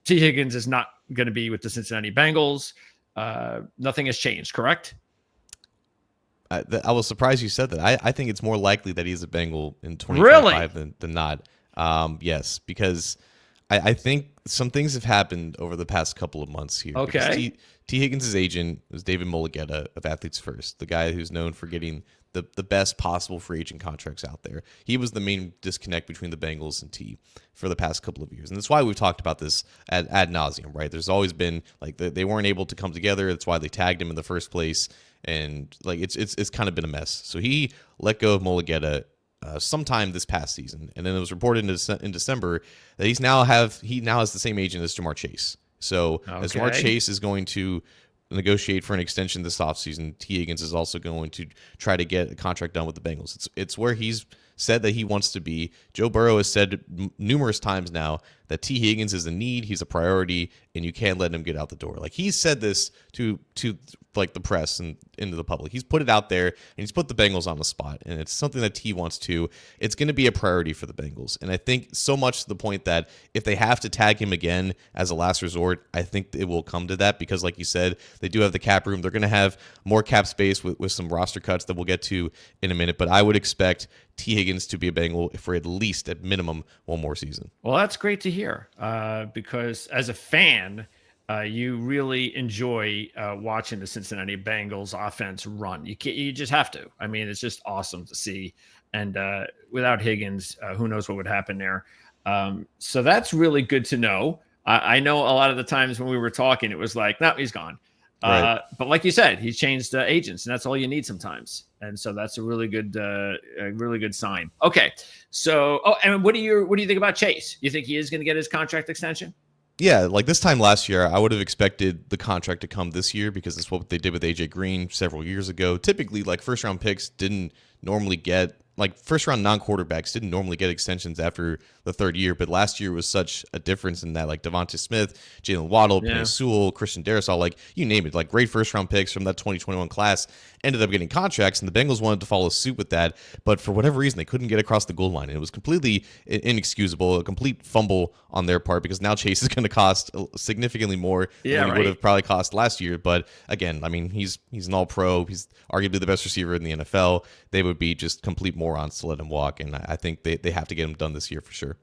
T. Higgins is not going to be with the Cincinnati Bengals. Nothing has changed, correct? I was surprised you said that. I think it's more likely that he's a Bengal in Really? 2025 than not. Yes, because I think some things have happened over the past couple of months here. Because Okay. T. Higgins' agent was David Mulugeta of Athletes First, the guy who's known for getting the best possible free agent contracts out there. He was the main disconnect between the Bengals and T for the past couple of years. And that's why we've talked about this ad nauseum, right? There's always been, like, they weren't able to come together. That's why they tagged him in the first place. And, like, it's kind of been a mess. So he let go of Mulugeta sometime this past season, and then it was reported in December that he now has the same agent as Jamar Chase. So as Jamar Okay. Chase is going to negotiate for an extension this offseason, T. Higgins is also going to try to get a contract done with the Bengals. It's where he's said that he wants to be. Joe Burrow has said numerous times now that T. Higgins is a need, he's a priority, and you can't let him get out the door. Like, he's said this to like the press and into the public. He's put it out there, and he's put the Bengals on the spot, and it's something that T wants to. It's going to be a priority for the Bengals, and I think so much to the point that if they have to tag him again as a last resort, I think it will come to that because, like you said, they do have the cap room. They're going to have more cap space with some roster cuts that we'll get to in a minute, but I would expect T. Higgins to be a Bengal for at least, at minimum, one more season. Well, that's great to hear because as a fan, you really enjoy watching the Cincinnati Bengals offense run. You just have to. I mean, it's just awesome to see. And without Higgins, who knows what would happen there. So that's really good to know. I know a lot of the times when we were talking, it was like, no, he's gone. Right. But like you said, he's changed agents, and that's all you need sometimes. And so that's a really good sign. Okay, so and what do you think about Chase? You think he is going to get his contract extension? Yeah, like this time last year, I would have expected the contract to come this year because that's what they did with AJ Green several years ago. Typically, like first round picks didn't normally get, like first round non-quarterbacks didn't normally get extensions after the third year, but last year was such a difference in that, like Devonta Smith, Jalen Waddle, Yeah. Penei Sewell, Christian Darrisaw, like you name it, like great first round picks from that 2021 class ended up getting contracts, and the Bengals wanted to follow suit with that, but for whatever reason, they couldn't get across the goal line, and it was completely inexcusable, a complete fumble on their part because now Chase is going to cost significantly more than he would have probably cost last year. But again, I mean, he's an all-pro. He's arguably the best receiver in the NFL. They would be just complete morons to let him walk, and I think they have to get him done this year for sure.